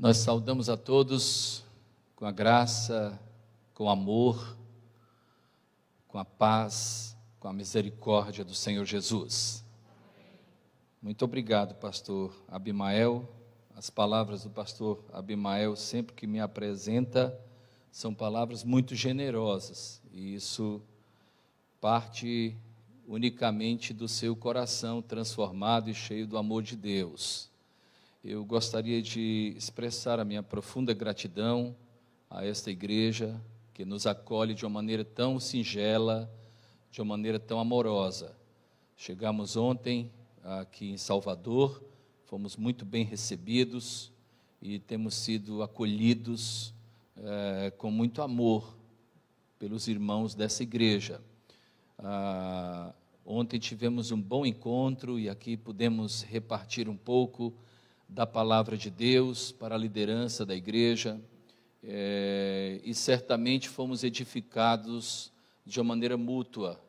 Nós saudamos a todos com a graça, com o amor, com a paz, com a misericórdia do Senhor Jesus. Muito obrigado, pastor Abimael. As palavras do pastor Abimael, sempre que me apresenta, são palavras muito generosas, e isso parte unicamente do seu coração transformado e cheio do amor de Deus. Eu gostaria de expressar a minha profunda gratidão a esta igreja que nos acolhe de uma maneira tão singela, de uma maneira tão amorosa. Chegamos ontem aqui em Salvador, fomos muito bem recebidos e temos sido acolhidos com muito amor pelos irmãos dessa igreja. Ontem tivemos um bom encontro e aqui pudemos repartir um pouco da palavra de Deus para a liderança da igreja, e certamente fomos edificados de uma maneira mútua,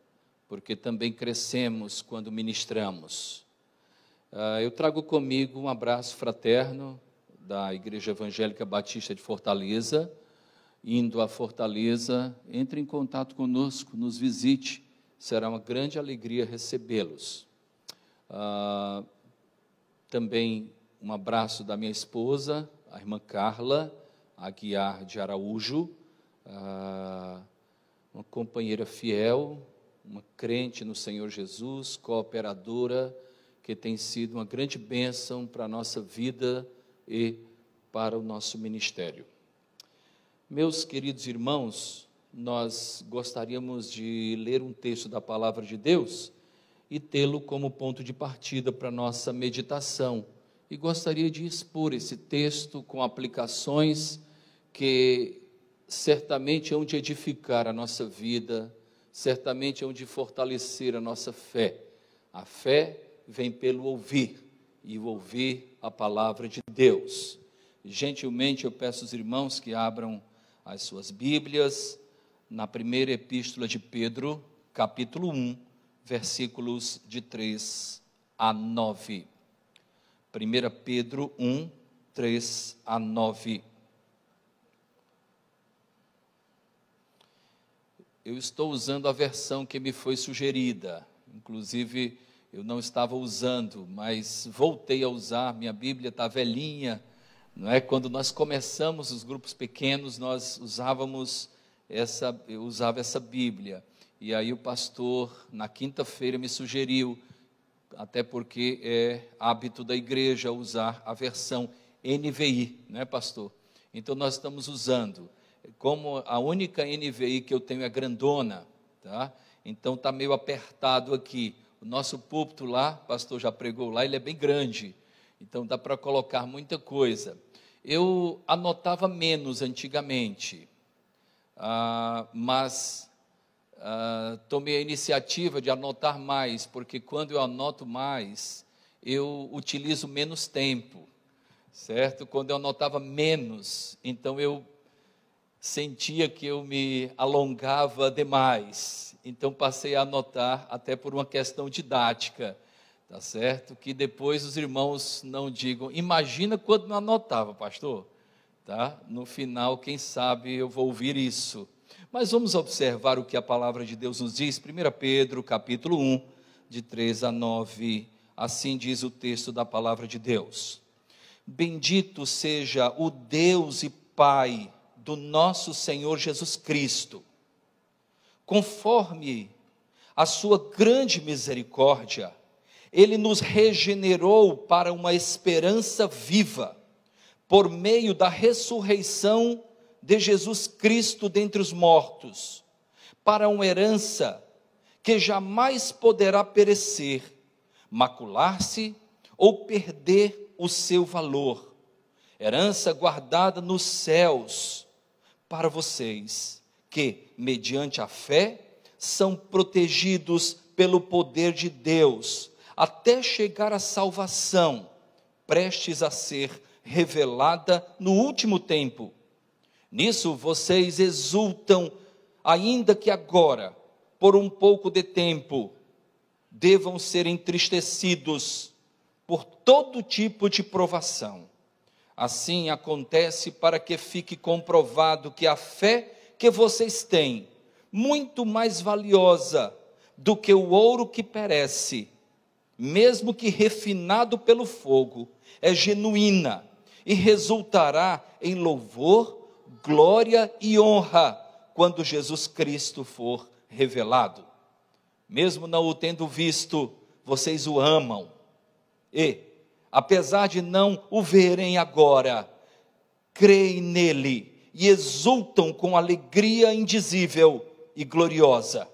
porque também crescemos quando ministramos. Eu trago comigo um abraço fraterno da Igreja Evangélica Batista de Fortaleza. Indo a Fortaleza, entre em contato conosco, nos visite, será uma grande alegria recebê-los. Também um abraço da minha esposa, a irmã Carla Aguiar de Araújo, uma companheira fiel, uma crente no Senhor Jesus, cooperadora, que tem sido uma grande bênção para a nossa vida e para o nosso ministério. Meus queridos irmãos, nós gostaríamos de ler um texto da Palavra de Deus e tê-lo como ponto de partida para a nossa meditação. E gostaria de expor esse texto com aplicações que certamente hão de edificar a nossa vida, certamente hão de fortalecer a nossa fé. A fé vem pelo ouvir, e o ouvir a palavra de Deus. Gentilmente eu peço aos irmãos que abram as suas Bíblias na primeira epístola de Pedro, capítulo 1, versículos de 3 a 9. 1 Pedro 1, 3 a 9. Eu estou usando a versão que me foi sugerida, inclusive eu não estava usando, mas voltei a usar, minha Bíblia está velhinha, não é? Quando nós começamos os grupos pequenos, eu usava essa Bíblia, e aí o pastor, na quinta-feira, me sugeriu, até porque é hábito da igreja usar a versão NVI, não é, pastor? Então nós estamos usando, como a única NVI que eu tenho é grandona, tá? Então está meio apertado aqui. O nosso púlpito lá, o pastor já pregou lá, ele é bem grande, então dá para colocar muita coisa. Eu anotava menos antigamente, mas tomei a iniciativa de anotar mais, porque quando eu anoto mais, eu utilizo menos tempo, certo? Quando eu anotava menos, então eu sentia que eu me alongava demais, então passei a anotar até por uma questão didática, tá certo? Que depois os irmãos não digam, imagina quando não anotava, pastor, tá? No final, quem sabe eu vou ouvir isso. Mas vamos observar o que a palavra de Deus nos diz. 1 Pedro, capítulo 1, de 3 a 9, assim diz o texto da palavra de Deus. Bendito seja o Deus e Pai do nosso Senhor Jesus Cristo. Conforme a sua grande misericórdia, Ele nos regenerou para uma esperança viva, por meio da ressurreição de Jesus Cristo dentre os mortos, para uma herança que jamais poderá perecer, macular-se ou perder o seu valor, herança guardada nos céus para vocês, que, mediante a fé, são protegidos pelo poder de Deus, até chegar à salvação, prestes a ser revelada no último tempo. Nisso vocês exultam, ainda que agora, por um pouco de tempo, devam ser entristecidos por todo tipo de provação, Assim acontece para que fique comprovado que a fé que vocês têm, muito mais valiosa do que o ouro que perece, mesmo que refinado pelo fogo, é genuína e resultará em louvor, glória e honra quando Jesus Cristo for revelado. Mesmo não o tendo visto, vocês o amam e, apesar de não o verem agora, creem nele e exultam com alegria indizível e gloriosa,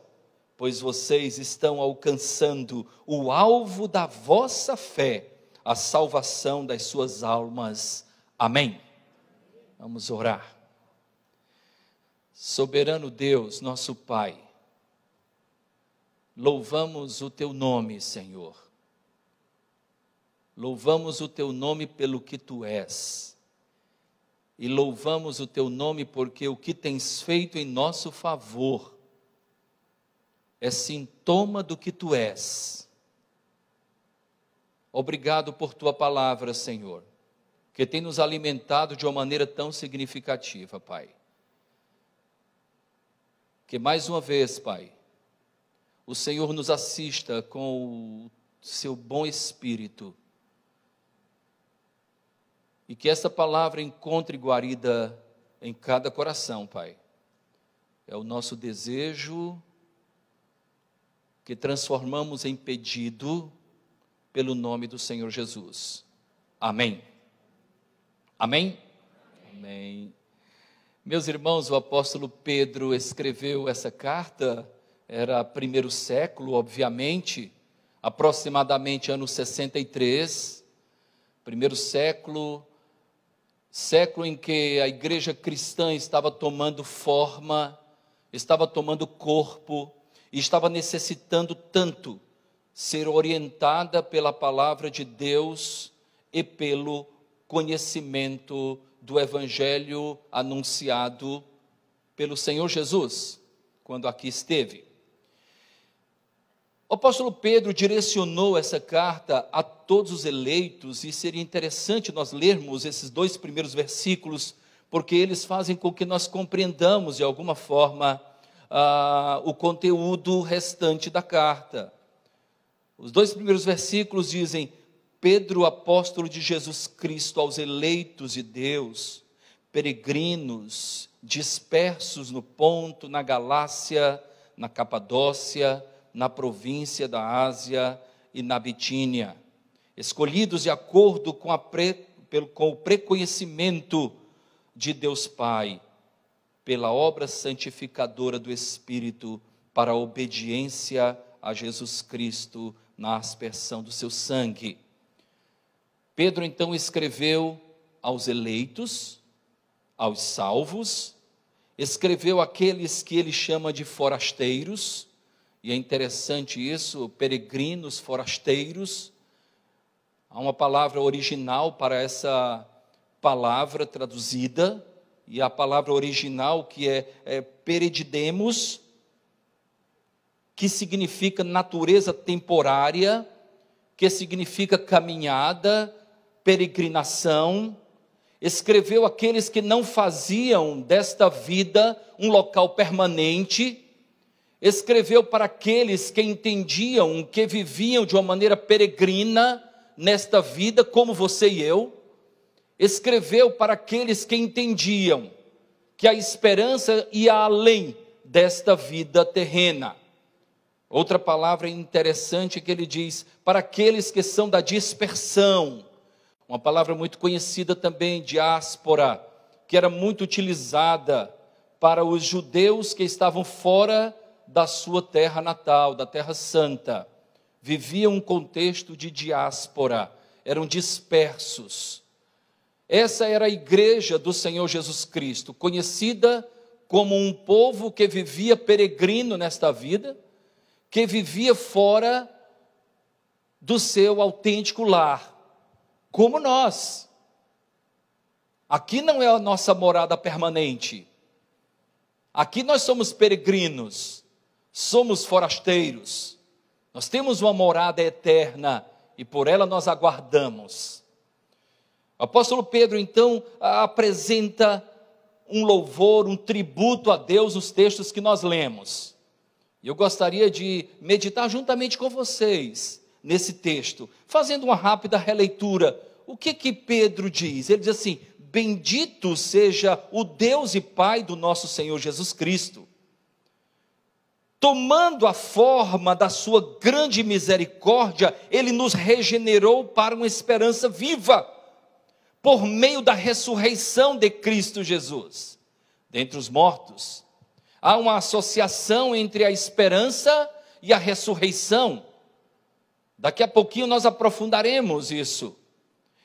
pois vocês estão alcançando o alvo da vossa fé, a salvação das suas almas. Amém. Vamos orar. Soberano Deus, nosso Pai, louvamos o teu nome, Senhor. Louvamos o teu nome pelo que tu és. E louvamos o teu nome porque o que tens feito em nosso favor é sintoma do que tu és. Obrigado por tua palavra, Senhor, que tem nos alimentado de uma maneira tão significativa, Pai. Que mais uma vez, Pai, o Senhor nos assista com o seu bom espírito e que essa palavra encontre guarida em cada coração, Pai. É o nosso desejo que transformamos em pedido pelo nome do Senhor Jesus. Amém. Amém? Amém. Meus irmãos, o apóstolo Pedro escreveu essa carta, era primeiro século, obviamente, aproximadamente ano 63, primeiro século em que a igreja cristã estava tomando forma, estava tomando corpo, e estava necessitando tanto ser orientada pela palavra de Deus e pelo conhecimento do evangelho anunciado pelo Senhor Jesus, quando aqui esteve. O apóstolo Pedro direcionou essa carta a todos os eleitos, e seria interessante nós lermos esses 2 primeiros versículos, porque eles fazem com que nós compreendamos de alguma forma o conteúdo restante da carta. Os 2 primeiros versículos dizem: Pedro, apóstolo de Jesus Cristo, aos eleitos de Deus, peregrinos, dispersos no Ponto, na Galácia, na Capadócia, na província da Ásia e na Bitínia, escolhidos de acordo com o preconhecimento de Deus Pai, pela obra santificadora do Espírito, para a obediência a Jesus Cristo na aspersão do seu sangue. Pedro então escreveu aos eleitos, aos salvos, escreveu àqueles que ele chama de forasteiros, e é interessante isso, peregrinos, forasteiros. Há uma palavra original para essa palavra traduzida, e a palavra original que é peredidemos, que significa natureza temporária, que significa caminhada, peregrinação. Escreveu aqueles que não faziam desta vida um local permanente. Escreveu para aqueles que entendiam que viviam de uma maneira peregrina nesta vida, como você e eu. Escreveu para aqueles que entendiam que a esperança ia além desta vida terrena. Outra palavra interessante que ele diz, para aqueles que são da dispersão, uma palavra muito conhecida também, diáspora, que era muito utilizada para os judeus que estavam fora da sua terra natal, da terra santa. Viviam um contexto de diáspora, eram dispersos. Essa era a igreja do Senhor Jesus Cristo, conhecida como um povo que vivia peregrino nesta vida, que vivia fora do seu autêntico lar, como nós. Aqui não é a nossa morada permanente. Aqui nós somos peregrinos, somos forasteiros. Nós temos uma morada eterna e por ela nós aguardamos. O apóstolo Pedro, então, apresenta um louvor, um tributo a Deus nos textos que nós lemos. E eu gostaria de meditar juntamente com vocês nesse texto, fazendo uma rápida releitura. O que Pedro diz? Ele diz assim: bendito seja o Deus e Pai do nosso Senhor Jesus Cristo, tomando a forma da sua grande misericórdia, Ele nos regenerou para uma esperança viva, por meio da ressurreição de Cristo Jesus dentre os mortos. Há uma associação entre a esperança e a ressurreição. Daqui a pouquinho nós aprofundaremos isso.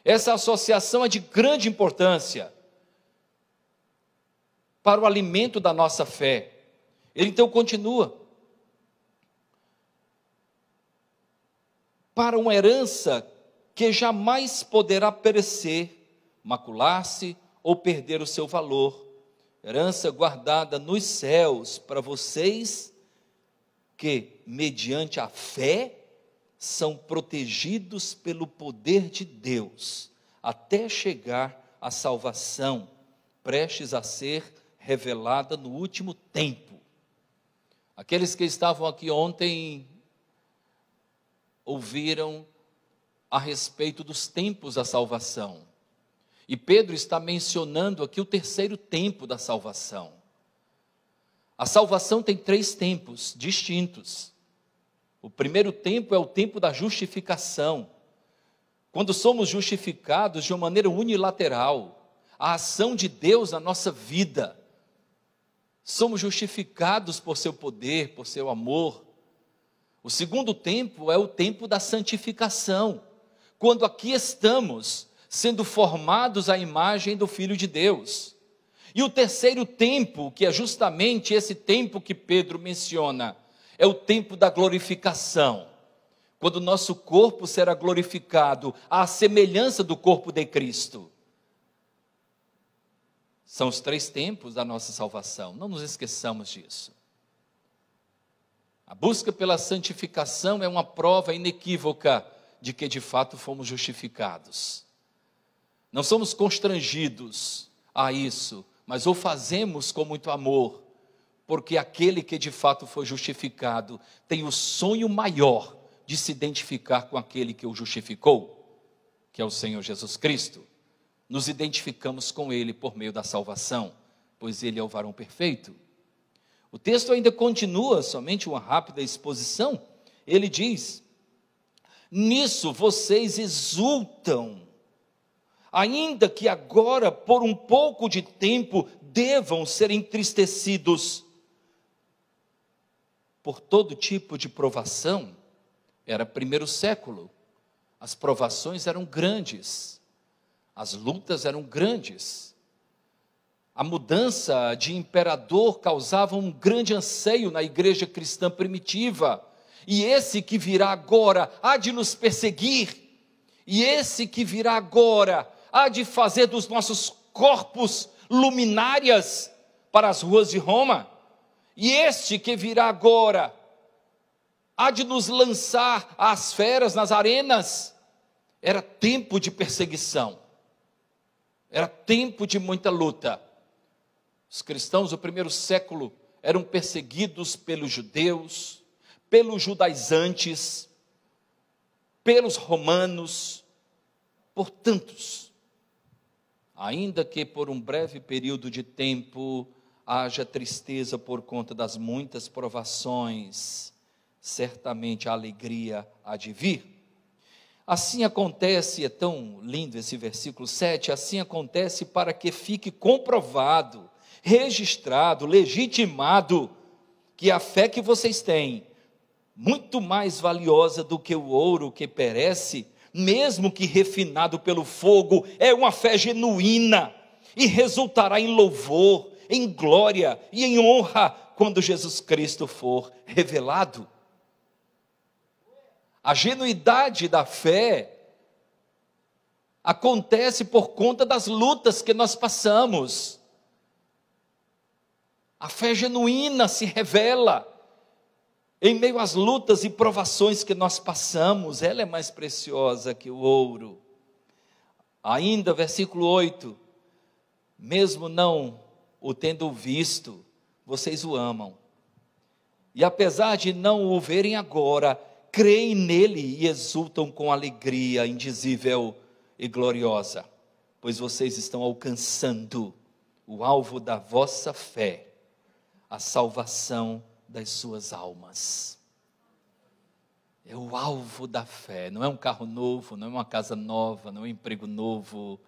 Essa associação é de grande importância para o alimento da nossa fé. Ele então continua: para uma herança que jamais poderá perecer, macular-se ou perder o seu valor, herança guardada nos céus para vocês que, mediante a fé, são protegidos pelo poder de Deus, até chegar à salvação, prestes a ser revelada no último tempo. Aqueles que estavam aqui ontem ouviram a respeito dos tempos da salvação. E Pedro está mencionando aqui o terceiro tempo da salvação. A salvação tem 3 tempos distintos. O primeiro tempo é o tempo da justificação, quando somos justificados de uma maneira unilateral, a ação de Deus na nossa vida. Somos justificados por seu poder, por seu amor. O segundo tempo é o tempo da santificação, quando aqui estamos sendo formados à imagem do Filho de Deus. E o terceiro tempo, que é justamente esse tempo que Pedro menciona, é o tempo da glorificação, quando o nosso corpo será glorificado à semelhança do corpo de Cristo. São os 3 tempos da nossa salvação, não nos esqueçamos disso. A busca pela santificação é uma prova inequívoca de que de fato fomos justificados. Não somos constrangidos a isso, mas o fazemos com muito amor, porque aquele que de fato foi justificado tem o sonho maior de se identificar com aquele que o justificou, que é o Senhor Jesus Cristo. Nos identificamos com Ele por meio da salvação, pois Ele é o varão perfeito. O texto ainda continua, somente uma rápida exposição. Ele diz: nisso vocês exultam, ainda que agora, por um pouco de tempo, devam ser entristecidos por todo tipo de provação. Era primeiro século, as provações eram grandes, as lutas eram grandes, a mudança de imperador causava um grande anseio na igreja cristã primitiva, e esse que virá agora há de nos perseguir, e esse que virá agora há de fazer dos nossos corpos luminárias para as ruas de Roma, e este que virá agora há de nos lançar às feras nas arenas. Era tempo de perseguição, era tempo de muita luta. Os cristãos do primeiro século eram perseguidos pelos judeus, pelos judaizantes, pelos romanos, por tantos. Ainda que por um breve período de tempo haja tristeza por conta das muitas provações, certamente a alegria há de vir. Assim acontece, é tão lindo esse versículo 7, assim acontece para que fique comprovado, registrado, legitimado, que a fé que vocês têm, muito mais valiosa do que o ouro que perece, mesmo que refinado pelo fogo, é uma fé genuína, e resultará em louvor, em glória e em honra, quando Jesus Cristo for revelado. A genuidade da fé acontece por conta das lutas que nós passamos. A fé genuína se revela em meio às lutas e provações que nós passamos. Ela é mais preciosa que o ouro. Ainda, versículo 8, mesmo não o tendo visto, vocês o amam. E apesar de não o verem agora, creem nele e exultam com alegria indizível e gloriosa, pois vocês estão alcançando o alvo da vossa fé, a salvação das suas almas. É o alvo da fé, não é um carro novo, não é uma casa nova, não é um emprego novo.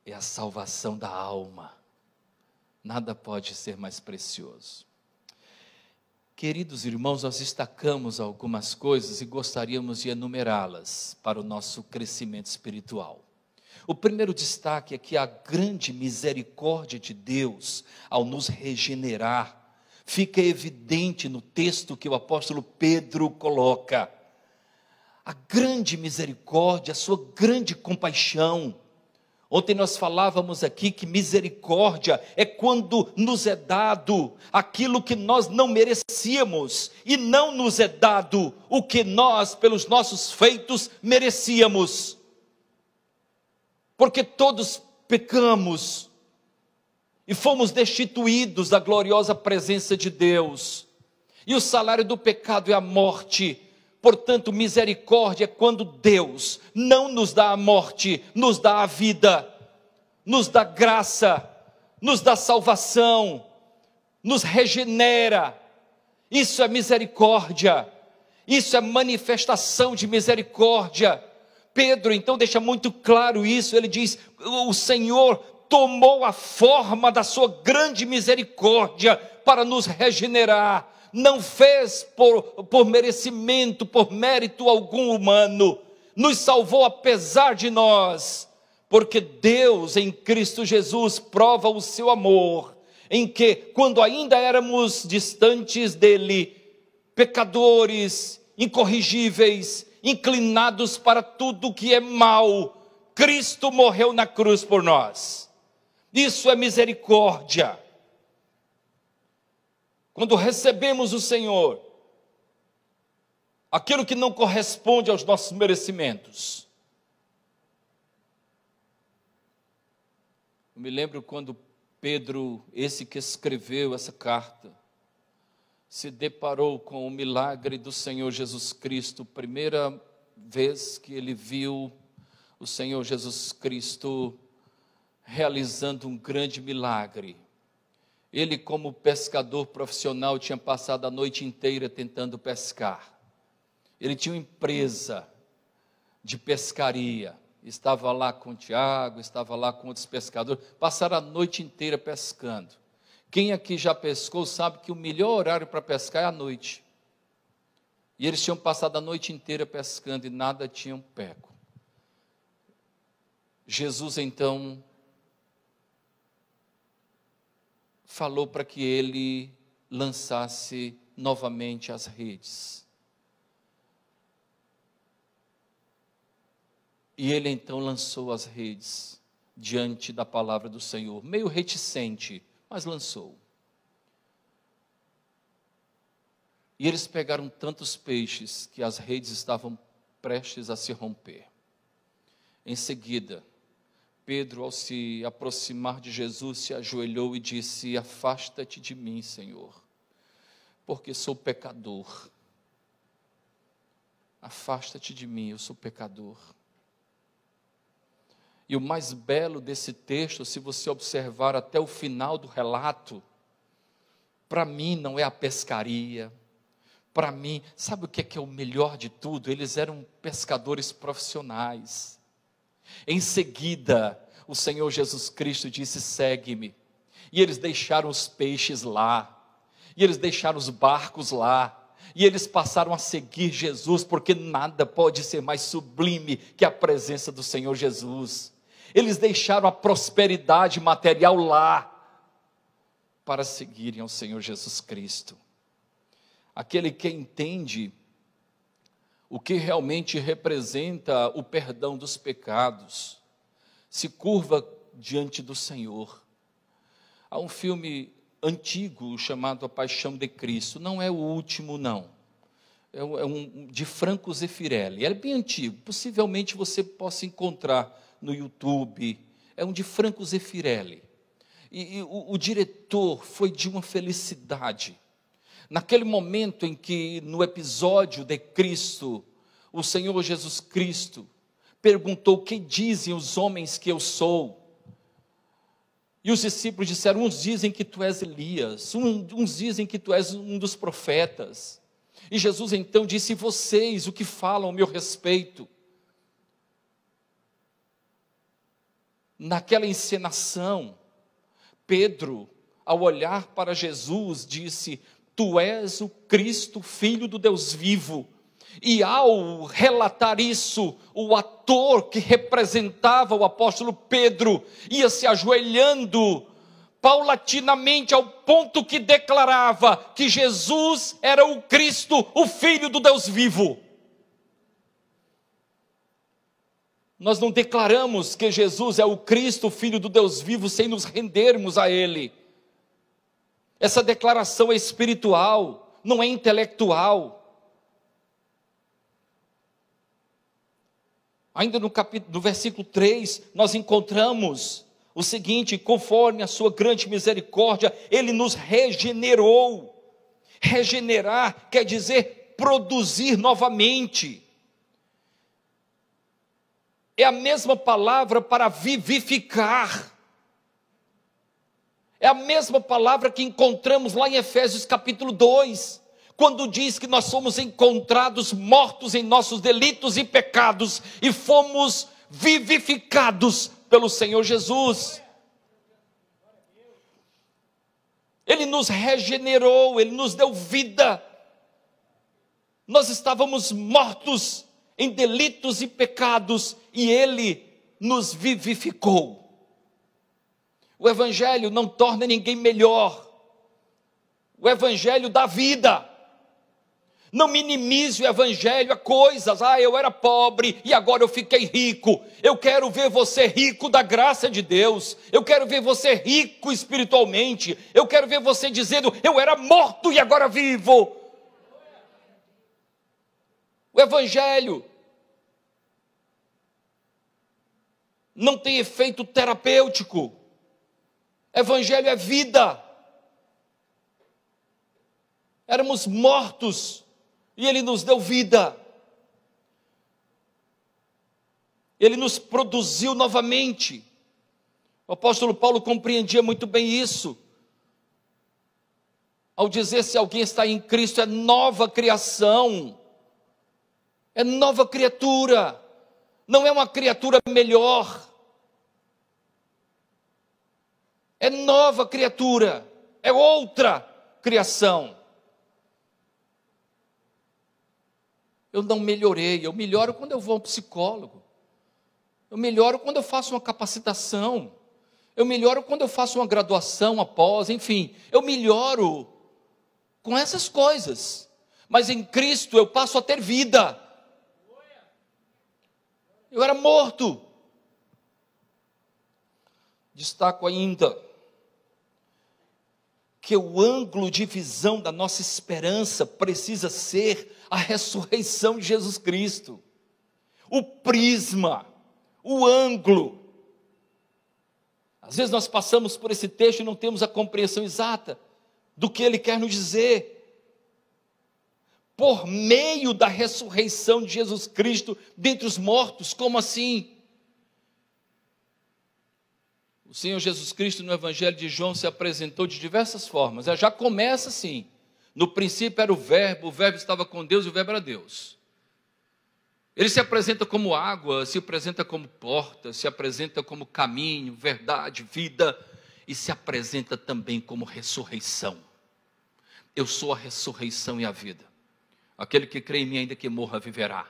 É a salvação da alma. Nada pode ser mais precioso. Queridos irmãos, nós destacamos algumas coisas e gostaríamos de enumerá-las para o nosso crescimento espiritual. O primeiro destaque é que a grande misericórdia de Deus ao nos regenerar fica evidente no texto que o apóstolo Pedro coloca. A grande misericórdia, a sua grande compaixão. Ontem nós falávamos aqui que misericórdia é quando nos é dado aquilo que nós não merecíamos e não nos é dado o que nós, pelos nossos feitos, merecíamos. Porque todos pecamos e fomos destituídos da gloriosa presença de Deus. E o salário do pecado é a morte. Portanto, misericórdia é quando Deus não nos dá a morte, nos dá a vida, nos dá graça, nos dá salvação, nos regenera. Isso é misericórdia, isso é manifestação de misericórdia. Pedro então deixa muito claro isso, ele diz, o Senhor tomou a forma da sua grande misericórdia para nos regenerar. Não fez por merecimento, por mérito algum humano, nos salvou apesar de nós, porque Deus em Cristo Jesus prova o seu amor, em que quando ainda éramos distantes dele, pecadores, incorrigíveis, inclinados para tudo que é mal, Cristo morreu na cruz por nós. Isso é misericórdia. Quando recebemos o Senhor, aquilo que não corresponde aos nossos merecimentos. Eu me lembro quando Pedro, esse que escreveu essa carta, se deparou com o milagre do Senhor Jesus Cristo, primeira vez que ele viu o Senhor Jesus Cristo realizando um grande milagre. Ele, como pescador profissional, tinha passado a noite inteira tentando pescar. Ele tinha uma empresa de pescaria, estava lá com o Tiago, estava lá com outros pescadores, passaram a noite inteira pescando. Quem aqui já pescou sabe que o melhor horário para pescar é à noite. E eles tinham passado a noite inteira pescando e nada tinham pego. Jesus então falou para que ele lançasse novamente as redes. E ele então lançou as redes diante da palavra do Senhor, meio reticente, mas lançou. E eles pegaram tantos peixes que as redes estavam prestes a se romper. Em seguida, Pedro, ao se aproximar de Jesus, se ajoelhou e disse: afasta-te de mim, Senhor, porque sou pecador. Afasta-te de mim, eu sou pecador. E o mais belo desse texto, se você observar até o final do relato, para mim não é a pescaria, para mim, sabe o que é o melhor de tudo? Eles eram pescadores profissionais. Em seguida, o Senhor Jesus Cristo disse: segue-me. E eles deixaram os peixes lá, e eles deixaram os barcos lá, e eles passaram a seguir Jesus, porque nada pode ser mais sublime que a presença do Senhor Jesus. Eles deixaram a prosperidade material lá, para seguirem ao Senhor Jesus Cristo. Aquele que entende o que realmente representa o perdão dos pecados, se curva diante do Senhor. Há um filme antigo chamado A Paixão de Cristo, não é o último não, de Franco Zeffirelli. Ele é bem antigo, possivelmente você possa encontrar no YouTube. É um de Franco Zeffirelli. E o diretor foi de uma felicidade. Naquele momento em que, no episódio de Cristo, o Senhor Jesus Cristo perguntou: que dizem os homens que eu sou? E os discípulos disseram: uns dizem que tu és Elias, uns dizem que tu és um dos profetas. E Jesus então disse: e vocês, o que falam a meu respeito? Naquela encenação, Pedro, ao olhar para Jesus, disse: tu és o Cristo, Filho do Deus vivo. E ao relatar isso, o ator que representava o apóstolo Pedro ia se ajoelhando paulatinamente, ao ponto que declarava que Jesus era o Cristo, o Filho do Deus vivo. Nós não declaramos que Jesus é o Cristo, o Filho do Deus vivo, sem nos rendermos a Ele. Essa declaração é espiritual, não é intelectual. Ainda no versículo 3, nós encontramos o seguinte: conforme a sua grande misericórdia, Ele nos regenerou. Regenerar quer dizer produzir novamente. É a mesma palavra para vivificar. É a mesma palavra que encontramos lá em Efésios capítulo 2. Quando diz que nós somos encontrados mortos em nossos delitos e pecados e fomos vivificados pelo Senhor Jesus. Ele nos regenerou, Ele nos deu vida. Nós estávamos mortos em delitos e pecados e Ele nos vivificou. O Evangelho não torna ninguém melhor. O Evangelho dá vida. Não minimize o Evangelho a coisas: eu era pobre e agora eu fiquei rico. Eu quero ver você rico da graça de Deus. Eu quero ver você rico espiritualmente. Eu quero ver você dizendo: eu era morto e agora vivo. O Evangelho não tem efeito terapêutico. Evangelho é vida. Éramos mortos e Ele nos deu vida. Ele nos produziu novamente. O apóstolo Paulo compreendia muito bem isso, ao dizer: se alguém está em Cristo, é nova criação, é nova criatura, não é uma criatura melhor, é nova criatura, é outra criação. Eu não melhorei, eu melhoro quando eu vou ao psicólogo, eu melhoro quando eu faço uma capacitação, eu melhoro quando eu faço uma graduação após, enfim, eu melhoro com essas coisas, mas em Cristo eu passo a ter vida. Eu era morto. Destaco ainda que o ângulo de visão da nossa esperança precisa ser a ressurreição de Jesus Cristo. O prisma, o ângulo. Às vezes nós passamos por esse texto e não temos a compreensão exata do que ele quer nos dizer. Por meio da ressurreição de Jesus Cristo dentre os mortos, como assim? O Senhor Jesus Cristo no Evangelho de João se apresentou de diversas formas. Já começa assim: no princípio era o Verbo estava com Deus e o Verbo era Deus. Ele se apresenta como água, se apresenta como porta, se apresenta como caminho, verdade, vida, e se apresenta também como ressurreição. Eu sou a ressurreição e a vida. Aquele que crê em mim, ainda que morra, viverá.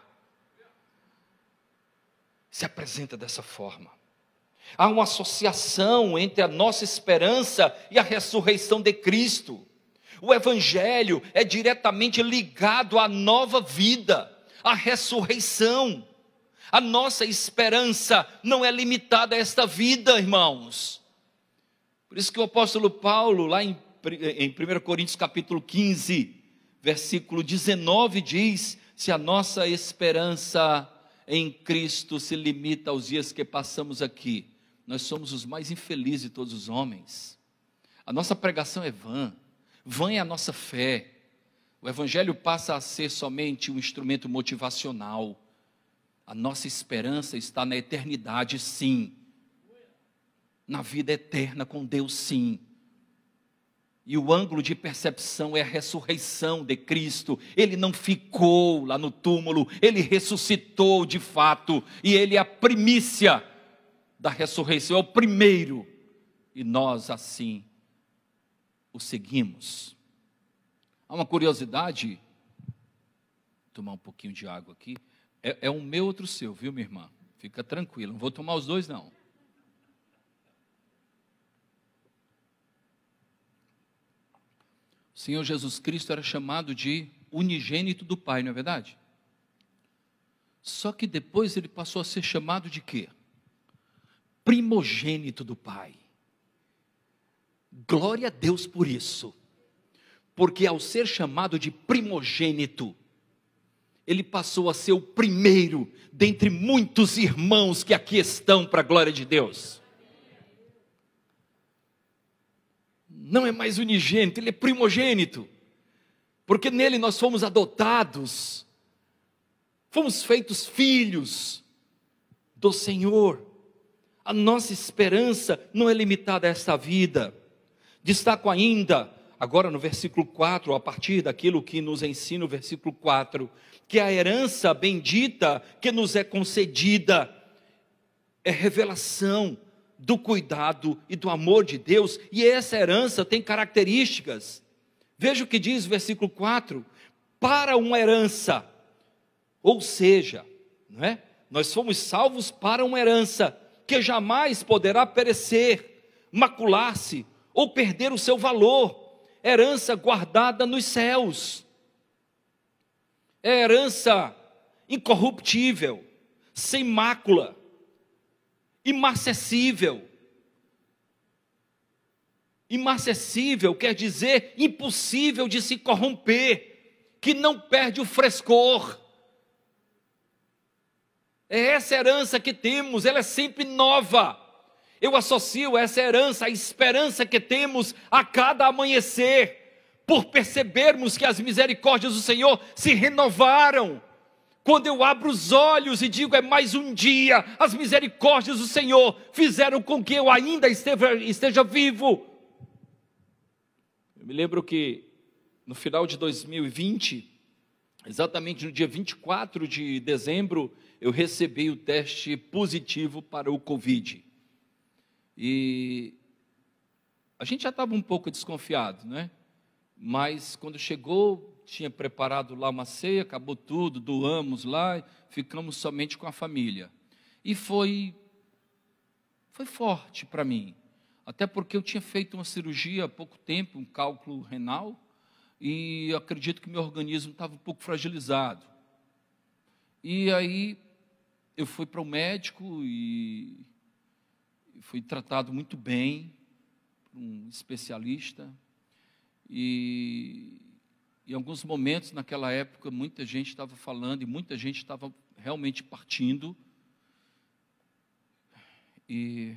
Se apresenta dessa forma. Há uma associação entre a nossa esperança e a ressurreição de Cristo. O Evangelho é diretamente ligado à nova vida, à ressurreição. A nossa esperança não é limitada a esta vida, irmãos. Por isso que o apóstolo Paulo, lá em 1 Coríntios capítulo 15, versículo 19 diz: se a nossa esperança em Cristo se limita aos dias que passamos aqui, nós somos os mais infelizes de todos os homens. A nossa pregação é vã, vã é a nossa fé. O Evangelho passa a ser somente um instrumento motivacional. A nossa esperança está na eternidade, sim. Na vida eterna com Deus, sim. E o ângulo de percepção é a ressurreição de Cristo. Ele não ficou lá no túmulo, Ele ressuscitou de fato. E Ele é a primícia da ressurreição, é o primeiro. E nós assim o seguimos. Há uma curiosidade, vou tomar um pouquinho de água aqui. É um meu, outro seu, viu, minha irmã? Fica tranquila, não vou tomar os dois, não. O Senhor Jesus Cristo era chamado de unigênito do Pai, não é verdade? Só que depois ele passou a ser chamado de quê? Primogênito do Pai. Glória a Deus por isso. Porque ao ser chamado de primogênito, ele passou a ser o primeiro dentre muitos irmãos que aqui estão para a glória de Deus. Não é mais unigênito, ele é primogênito, porque nele nós fomos adotados, fomos feitos filhos do Senhor. A nossa esperança não é limitada a esta vida. Destaco ainda, agora no versículo 4, a partir daquilo que nos ensina o versículo 4, que a herança bendita que nos é concedida é revelação do cuidado e do amor de Deus, e essa herança tem características. Veja o que diz o versículo 4, para uma herança, ou seja, não é? Nós fomos salvos para uma herança, que jamais poderá perecer, macular-se, ou perder o seu valor, herança guardada nos céus, é herança incorruptível, sem mácula, imarcessível. Imarcessível quer dizer impossível de se corromper, que não perde o frescor. É essa herança que temos, ela é sempre nova. Eu associo essa herança à esperança que temos a cada amanhecer, por percebermos que as misericórdias do Senhor se renovaram. Quando eu abro os olhos e digo, é mais um dia, as misericórdias do Senhor fizeram com que eu ainda esteja vivo. Eu me lembro que no final de 2020, exatamente no dia 24 de dezembro, eu recebi o teste positivo para o Covid. E a gente já estava um pouco desconfiado, né? Mas quando chegou, tinha preparado lá uma ceia, acabou tudo, doamos lá, ficamos somente com a família. E foi forte para mim, até porque eu tinha feito uma cirurgia há pouco tempo, um cálculo renal, e eu acredito que meu organismo estava um pouco fragilizado. E aí eu fui para o médico e fui tratado muito bem por um especialista. E em alguns momentos naquela época muita gente estava falando e muita gente estava realmente partindo. E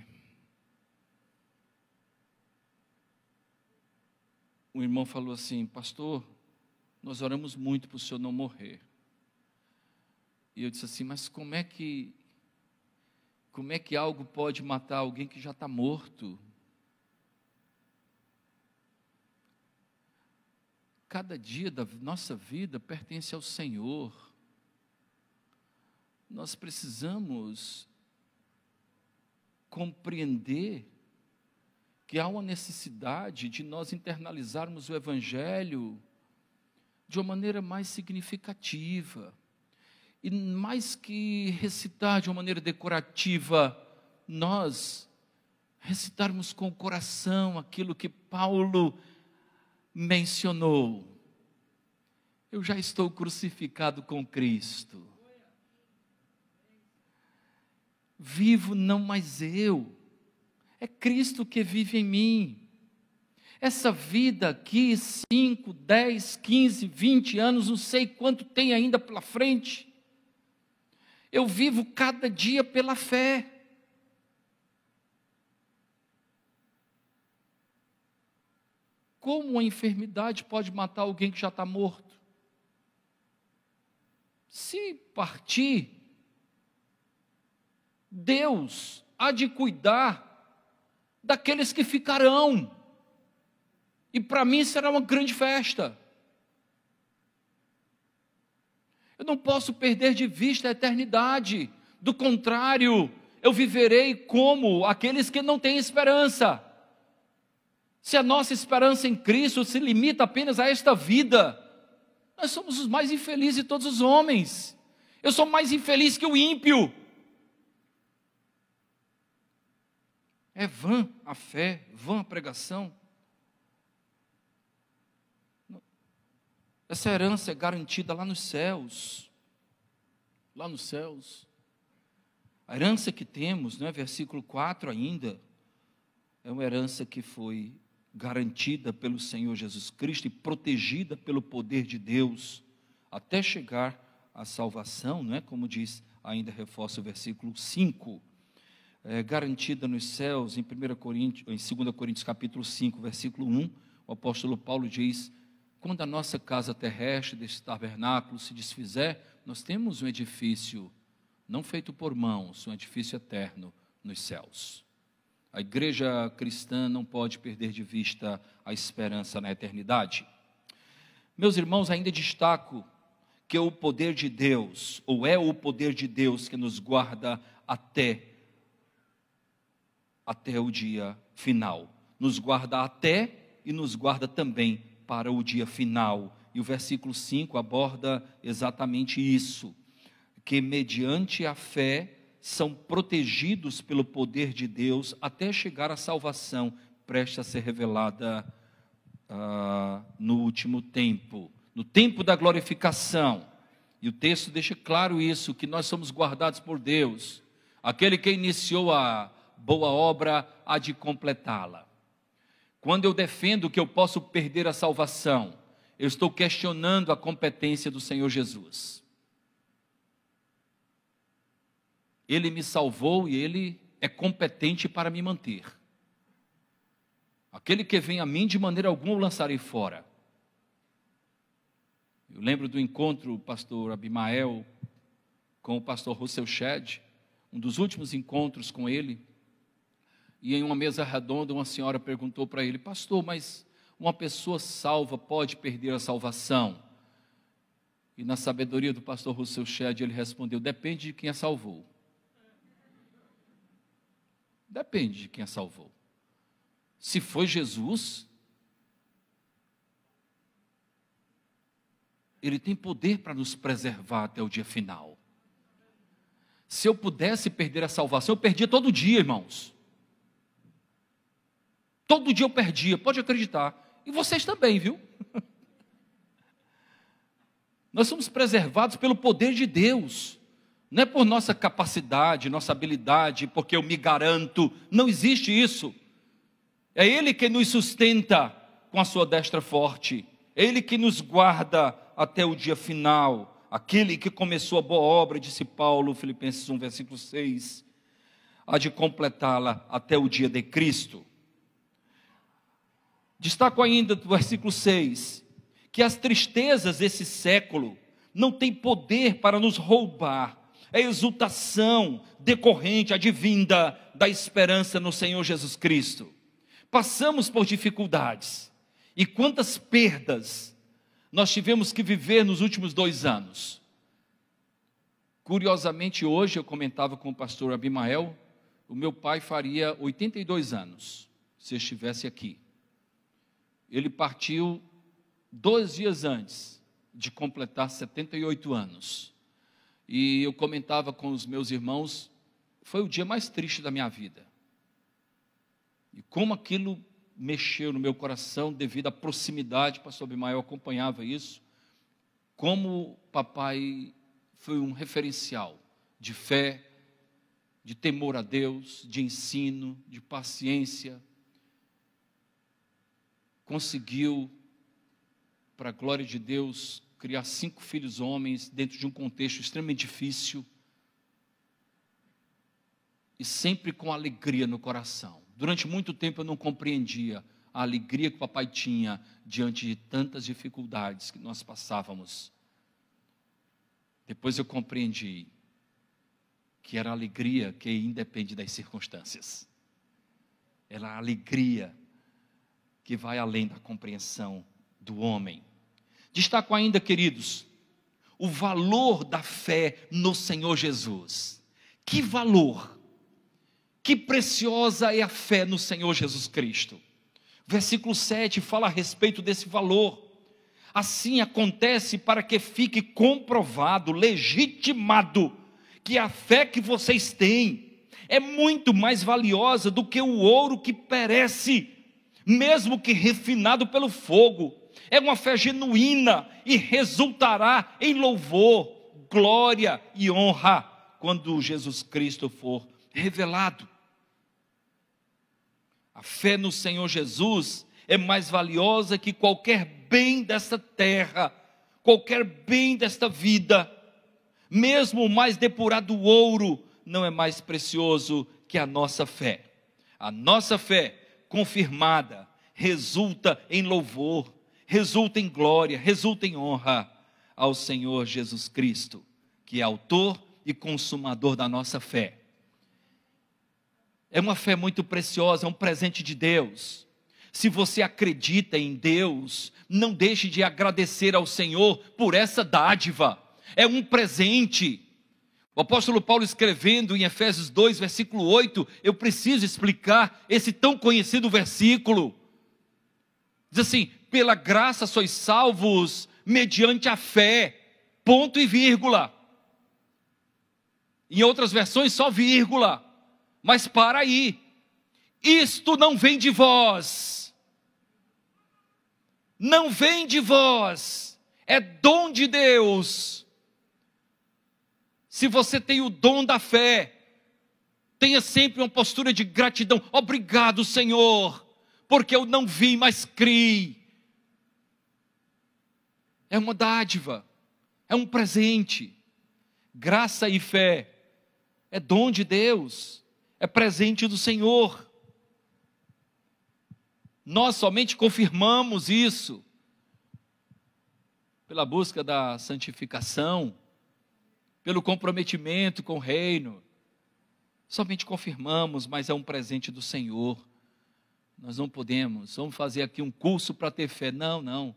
um irmão falou assim: pastor, nós oramos muito para o senhor não morrer. E eu disse assim: mas como é que algo pode matar alguém que já está morto? Cada dia da nossa vida pertence ao Senhor. Nós precisamos compreender que há uma necessidade de nós internalizarmos o Evangelho de uma maneira mais significativa. E mais que recitar de uma maneira decorativa, nós recitarmos com o coração aquilo que Paulo mencionou: eu já estou crucificado com Cristo, vivo não mais eu, é Cristo que vive em mim. Essa vida aqui, 5, 10, 15, 20 anos, não sei quanto tem ainda pela frente. Eu vivo cada dia pela fé. Como a enfermidade pode matar alguém que já está morto? Se partir, Deus há de cuidar daqueles que ficarão. E para mim será uma grande festa. Eu não posso perder de vista a eternidade. Do contrário, eu viverei como aqueles que não têm esperança. Se a nossa esperança em Cristo se limita apenas a esta vida, nós somos os mais infelizes de todos os homens. Eu sou mais infeliz que o ímpio. É vã a fé, vã a pregação. Essa herança é garantida lá nos céus. Lá nos céus. A herança que temos, versículo 4 ainda, é uma herança que foi garantida pelo Senhor Jesus Cristo e protegida pelo poder de Deus, até chegar à salvação, como diz, ainda reforça o versículo 5, garantida nos céus. Em 2 Coríntios capítulo 5, versículo 1, o apóstolo Paulo diz: quando a nossa casa terrestre deste tabernáculo se desfizer, nós temos um edifício, não feito por mãos, um edifício eterno nos céus. A igreja cristã não pode perder de vista a esperança na eternidade. Meus irmãos, ainda destaco que o poder de Deus, ou é o poder de Deus que nos guarda até o dia final. Nos guarda até e nos guarda também para o dia final. E o versículo 5 aborda exatamente isso, que mediante a fé são protegidos pelo poder de Deus até chegar à salvação prestes a ser revelada no último tempo, no tempo da glorificação. E o texto deixa claro isso, que nós somos guardados por Deus. Aquele que iniciou a boa obra há de completá-la. Quando eu defendo que eu posso perder a salvação, eu estou questionando a competência do Senhor Jesus. Ele me salvou e Ele é competente para me manter. Aquele que vem a mim, de maneira alguma o lançarei fora. Eu lembro do encontro do pastor Abimael com o pastor Russell Shedd, um dos últimos encontros com ele, e em uma mesa redonda uma senhora perguntou para ele: pastor, mas uma pessoa salva pode perder a salvação? E na sabedoria do pastor Russell Shedd ele respondeu: depende de quem a salvou. Depende de quem a salvou. Se foi Jesus, Ele tem poder para nos preservar até o dia final. Se eu pudesse perder a salvação, eu perdia todo dia, irmãos. Todo dia eu perdia, pode acreditar. E vocês também, viu? Nós somos preservados pelo poder de Deus. Não é por nossa capacidade, nossa habilidade, porque eu me garanto. Não existe isso. É Ele que nos sustenta com a sua destra forte. É Ele que nos guarda até o dia final. Aquele que começou a boa obra, disse Paulo, Filipenses 1, versículo 6, há de completá-la até o dia de Cristo. Destaco ainda do versículo 6, que as tristezas desse século não têm poder para nos roubar a exultação decorrente, advinda da esperança no Senhor Jesus Cristo. Passamos por dificuldades, e quantas perdas nós tivemos que viver nos últimos 2 anos. Curiosamente, hoje eu comentava com o pastor Abimael, o meu pai faria 82 anos, se estivesse aqui. Ele partiu 2 dias antes de completar 78 anos. E eu comentava com os meus irmãos, foi o dia mais triste da minha vida. E como aquilo mexeu no meu coração devido à proximidade, o pastor Abimael acompanhava isso, como papai foi um referencial de fé, de temor a Deus, de ensino, de paciência. conseguiu, para a glória de Deus, criar 5 filhos homens dentro de um contexto extremamente difícil e sempre com alegria no coração. Durante muito tempo eu não compreendia a alegria que o papai tinha diante de tantas dificuldades que nós passávamos. Depois eu compreendi que era a alegria que independe das circunstâncias. Era a alegria que vai além da compreensão do homem. Destaco ainda, queridos, o valor da fé no Senhor Jesus. Que valor, que preciosa é a fé no Senhor Jesus Cristo. Versículo 7 fala a respeito desse valor. Assim acontece para que fique comprovado, legitimado, que a fé que vocês têm é muito mais valiosa do que o ouro que perece, mesmo que refinado pelo fogo. É uma fé genuína e resultará em louvor, glória e honra quando Jesus Cristo for revelado. A fé no Senhor Jesus é mais valiosa que qualquer bem desta terra, qualquer bem desta vida. Mesmo o mais depurado ouro não é mais precioso que a nossa fé. A nossa fé confirmada resulta em louvor, resulta em glória, resulta em honra ao Senhor Jesus Cristo, que é autor e consumador da nossa fé. É uma fé muito preciosa, é um presente de Deus. Se você acredita em Deus, não deixe de agradecer ao Senhor por essa dádiva. É um presente. O apóstolo Paulo, escrevendo em Efésios 2, versículo 8, eu preciso explicar esse tão conhecido versículo. Diz assim: pela graça sois salvos mediante a fé, ponto e vírgula. Em outras versões só vírgula, mas para aí. Isto não vem de vós, não vem de vós, é dom de Deus. Se você tem o dom da fé, tenha sempre uma postura de gratidão. Obrigado, Senhor, porque eu não vi, mas criei. É uma dádiva, é um presente. Graça e fé é dom de Deus, é presente do Senhor. Nós somente confirmamos isso pela busca da santificação, pelo comprometimento com o reino. Somente confirmamos, mas é um presente do Senhor. Nós não podemos, vamos fazer aqui um curso para ter fé. Não, não.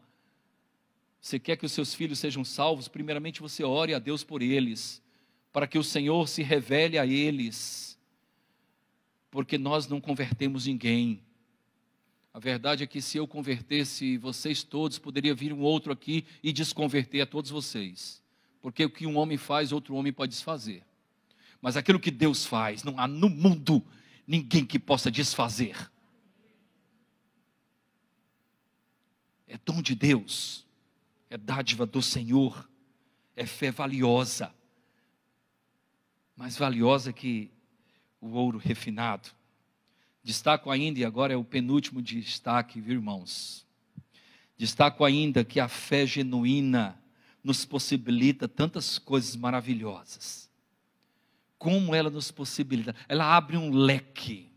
Você quer que os seus filhos sejam salvos? Primeiramente você ore a Deus por eles, para que o Senhor se revele a eles, porque nós não convertemos ninguém. A verdade é que se eu convertesse vocês todos, poderia vir um outro aqui e desconverter a todos vocês. Porque o que um homem faz, outro homem pode desfazer. Mas aquilo que Deus faz, não há no mundo ninguém que possa desfazer. É dom de Deus, é dádiva do Senhor, é fé valiosa. Mais valiosa que o ouro refinado. Destaco ainda, e agora é o penúltimo destaque, viu, irmãos? Destaco ainda que a fé genuína nos possibilita tantas coisas maravilhosas. Como ela nos possibilita? Ela abre um leque.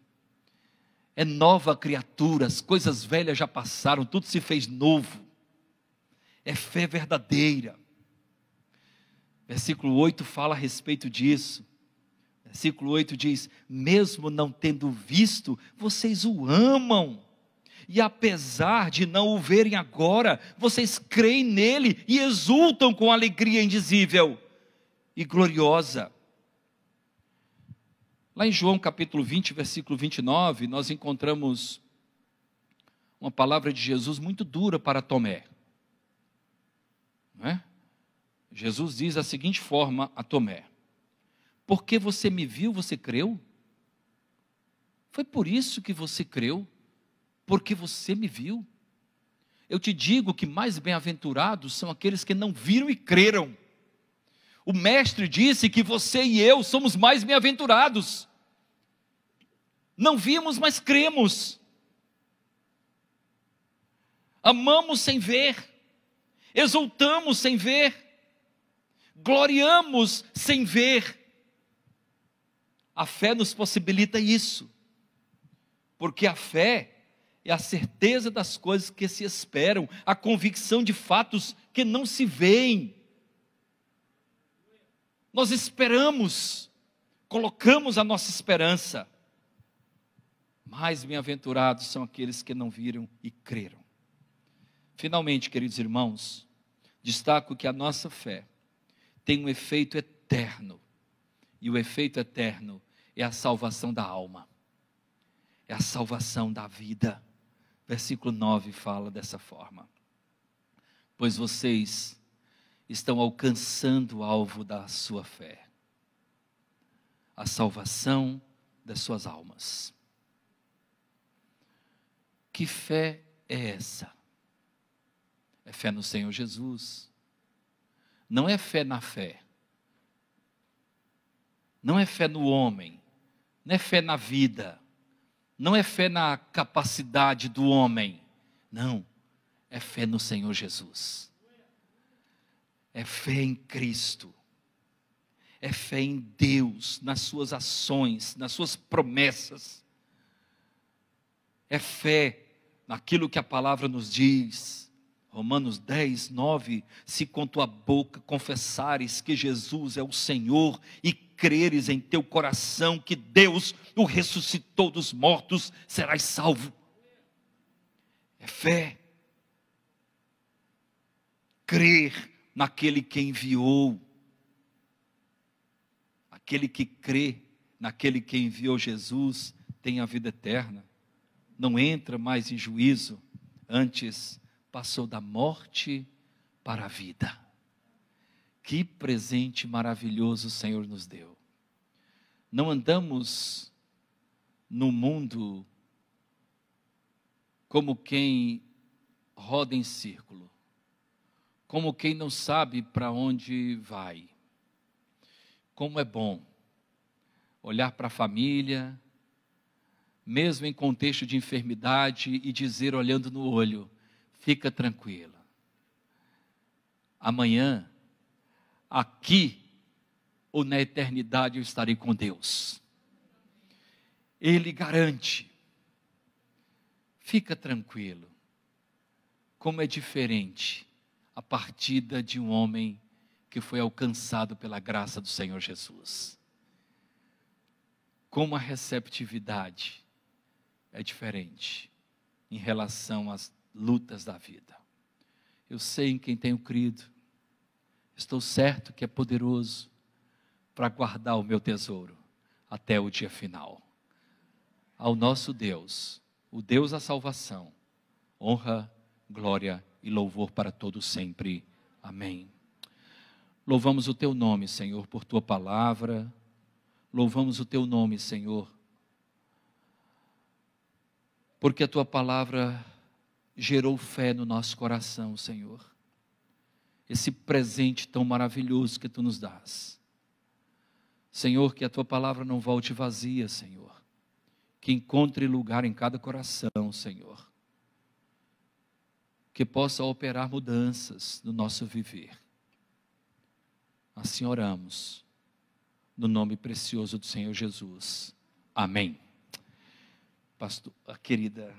É nova criatura, as coisas velhas já passaram, tudo se fez novo. É fé verdadeira. Versículo 8 fala a respeito disso. Versículo 8 diz: mesmo não tendo visto, vocês o amam. E apesar de não o verem agora, vocês creem nele e exultam com alegria indizível e gloriosa. Lá em João capítulo 20, versículo 29, nós encontramos uma palavra de Jesus muito dura para Tomé. Não é? Jesus diz da seguinte forma a Tomé: porque você me viu, você creu? Foi por isso que você creu? Porque você me viu? Eu te digo que mais bem-aventurados são aqueles que não viram e creram. O mestre disse que você e eu somos mais bem-aventurados. Não vimos, mas cremos. amamos sem ver, exultamos sem ver, gloriamos sem ver. A fé nos possibilita isso, porque a fé é a certeza das coisas que se esperam, a convicção de fatos que não se veem. Nós esperamos, colocamos a nossa esperança. Mais bem-aventurados são aqueles que não viram e creram. Finalmente, queridos irmãos, destaco que a nossa fé tem um efeito eterno. E o efeito eterno é a salvação da alma. É a salvação da vida. Versículo 9 fala dessa forma. Pois vocês estão alcançando o alvo da sua fé. A salvação das suas almas. Que fé é essa? É fé no Senhor Jesus. Não é fé na fé. Não é fé no homem. Não é fé na vida. Não é fé na capacidade do homem. Não. É fé no Senhor Jesus. É fé em Cristo. É fé em Deus, nas suas ações, nas suas promessas. É fé naquilo que a palavra nos diz. Romanos 10, 9, se com tua boca confessares que Jesus é o Senhor e creres em teu coração que Deus o ressuscitou dos mortos, serás salvo. É fé. Crer naquele que enviou. Aquele que crê naquele que enviou Jesus tem a vida eterna. Não entra mais em juízo, antes passou da morte para a vida. Que presente maravilhoso o Senhor nos deu. Não andamos no mundo como quem roda em círculo, como quem não sabe para onde vai. Como é bom olhar para a família, mesmo em contexto de enfermidade, e dizer, olhando no olho, fica tranquila. Amanhã, aqui ou na eternidade, eu estarei com Deus. Ele garante. Fica tranquilo. Como é diferente a partida de um homem que foi alcançado pela graça do Senhor Jesus. Como a receptividade é diferente em relação às lutas da vida. Eu sei em quem tenho crido. Estou certo que é poderoso para guardar o meu tesouro até o dia final. Ao nosso Deus, o Deus da salvação, honra, glória e louvor para todos sempre. Amém. Louvamos o teu nome, Senhor, por tua palavra. Louvamos o teu nome, Senhor, porque a tua palavra gerou fé no nosso coração, Senhor. Esse presente tão maravilhoso que tu nos dás. Senhor, que a tua palavra não volte vazia, Senhor. Que encontre lugar em cada coração, Senhor. Que possa operar mudanças no nosso viver. Assim oramos, no nome precioso do Senhor Jesus. Amém. Pastor, querida